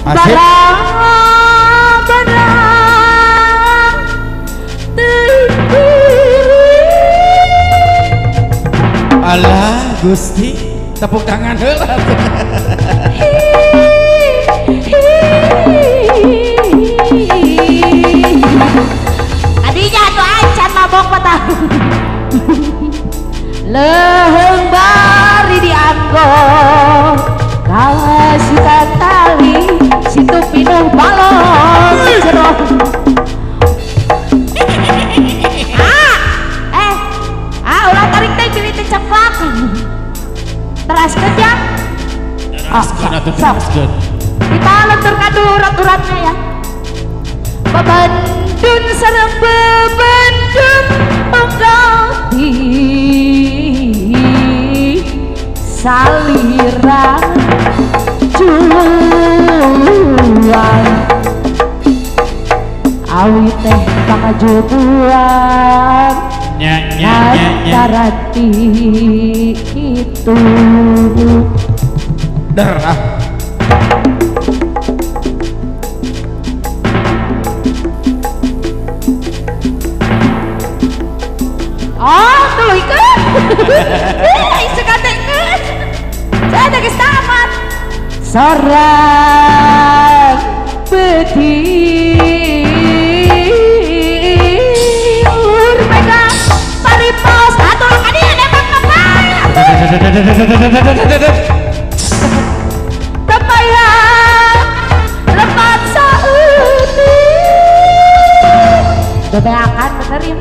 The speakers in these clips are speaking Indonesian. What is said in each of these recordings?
barang-barang Allah Gusti tepuk tangan heula. Adinya atuh acan mabok patah. Leheng bari dianggo suka tali situ pinuh balon cerok. Ulah tarik teh pilih teh ceplak. Teraskeun ya. Teraskeun atuh teraskeun. Kita lentur kadu urat-uratnya ya. Bebendun sareng bebendun pengganti salira jual awi teh pakajubuan tarati itu darah. Oh, tuh ikan. Sekatengkeun. Saya ada tamat. Sorang betiur mega paripos atuh kadieu nembak nepay. Tepaya lepat saeutik. Bebeakan benerin.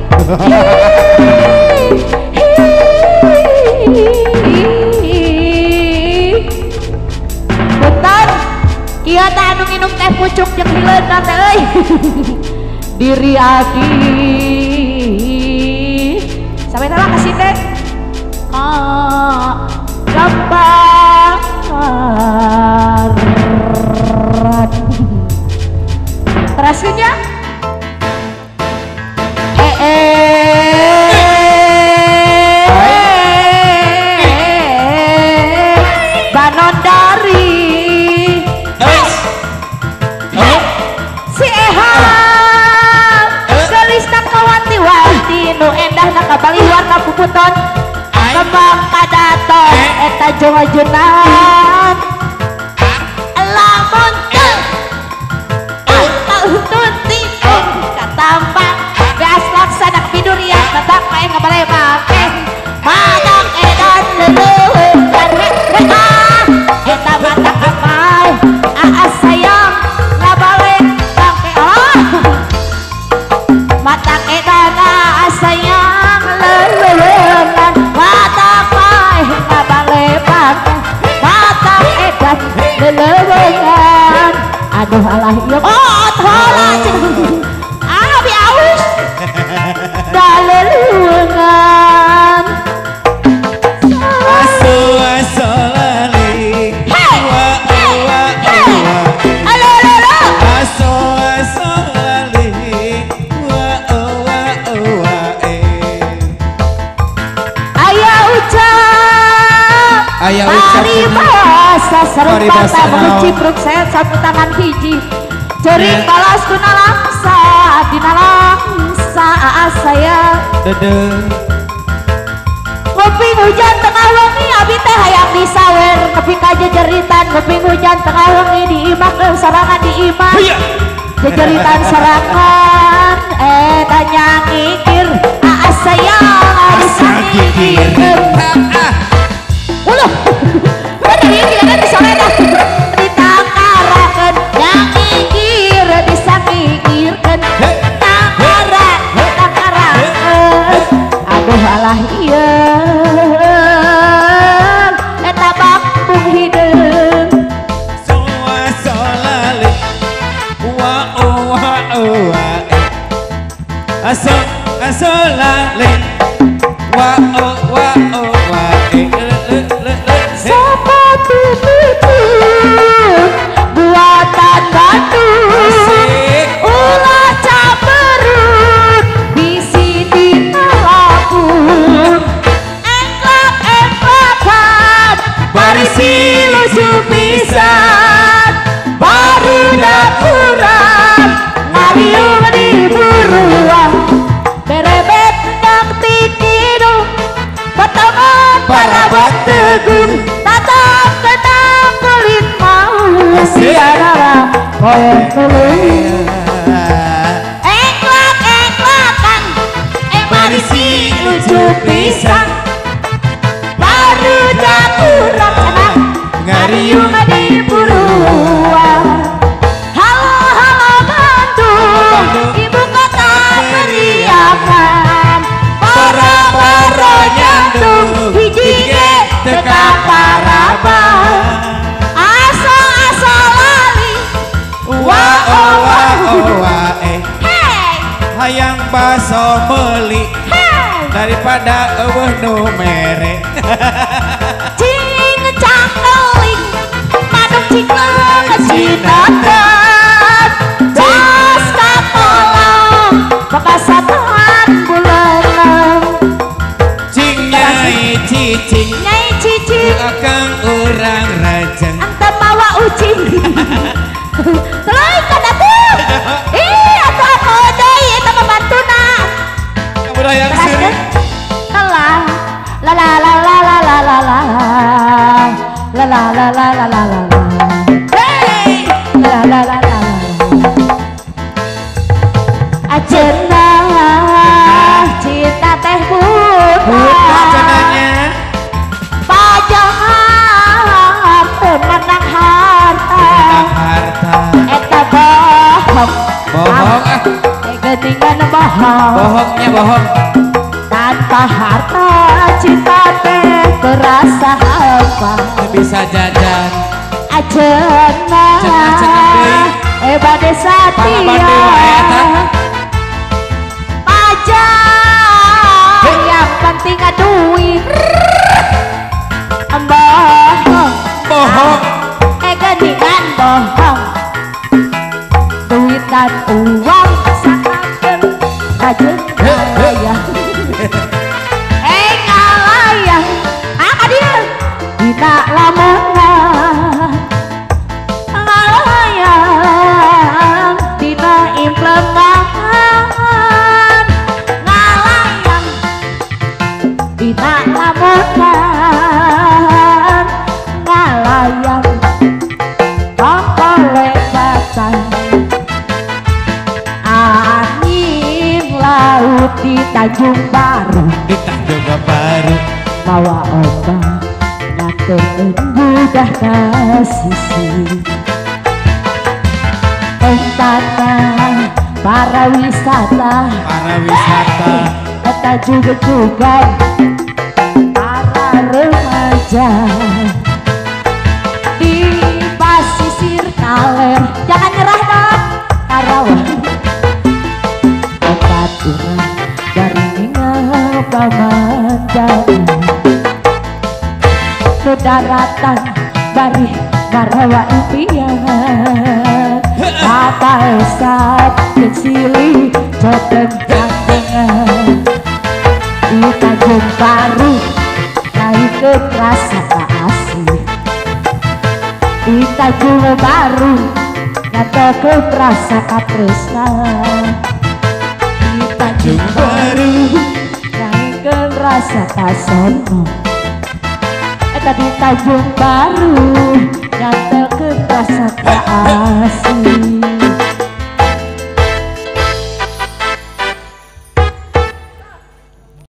Bentar kieu teh anu nginum teh pucuk jeung hileudna teh euy. Diri agi sampai teh kasih teh gambaran terasnya banon dari si Ehang gelis nak kawanti-wanti nu endah nak kabali warna puputon kembang kadaton eta jongajunan lamun teu tuntun timpun katambang gas laksana pidurian badak main ngabalebak madak edan leuleung dan reka eta madak apal aas sayang ngabale bangke madak edan aas sayang leuleungan madak main ngabalebak madak edan leuleungan aduh alah ieu thola abi aus daleuleungan Aso lali wa aso lali wa aya ucap paribasa sareng bata mengucipruk saya sapu tangan hiji jering balas kuna langsa dina langsa saya nguping hujan tengah wengi abi teh hayang disawer nepi ka jejeritan nguping hujan tengah wengi diimak sorangan diimak jejeritan sorangan eta nyangikir sayang bisa ngikir ulah bener ieu kira disore dah ditakarakeun nyangikir bisa ngikirkeun takarakeun aduh alah ieu eta bakbung hideung solali wa aso lali wa sepatu pipin buatan batu ulah caberut bisi dina lapun engklak-engklakan bari silusu pisan baru pisang baru kurang sana ngariung di buruan. Halo halo Bandung, ibu kota meriakan. Para nyantung hiji ge teka paraban. Asal lali Wa wa hey hayang baso meuli hey daripada eueuh nu mere. cing cangkeling manuk cingkeng cinotot jos katolong pepasatan buleung Cing nyai cicing nyai cicing akang urang rajeng. anta mawa ucing tuluy kana tuh ih atuh aku deui eta pembantuna Kabudayaan teraskeun seueur. telah la la la la la la la la la la la la la la la hey la la la la ajenna cinta teh buta Cenanya pajangan menang harta harta eta bohong bohong geuningan bohong bohongnya bohong. tanpa harta cinta teh terasa hampa Bisa jajan ajenna Cenah deui. bade Palaban satia dewa eta. pajang yang penting duit bohong bohong geuningan bohong duit dan uang sakakeun kajeun ngalayang ngalayang dieu dina lamongan ngalayang dina implementan ngalayang dina lamongan ngalayang pangkolebatan angin laut di Tanjung Baru di Tanjung Baru bawa obat nganterin budak kasisi entana para wisata eta juga para remaja di pasisir Kaler jangan nyerah dong Karawang obat urang dari Pamanjaya ke daratan bari Marawa impian kapal sat kecili copet jantengan di Tanjung Baru naik ke rasa tak asih di Tanjung Baru nyata ke rasa katresna di Tanjung Baru naik ke rasa kasono eta di Tanjung Baru nyata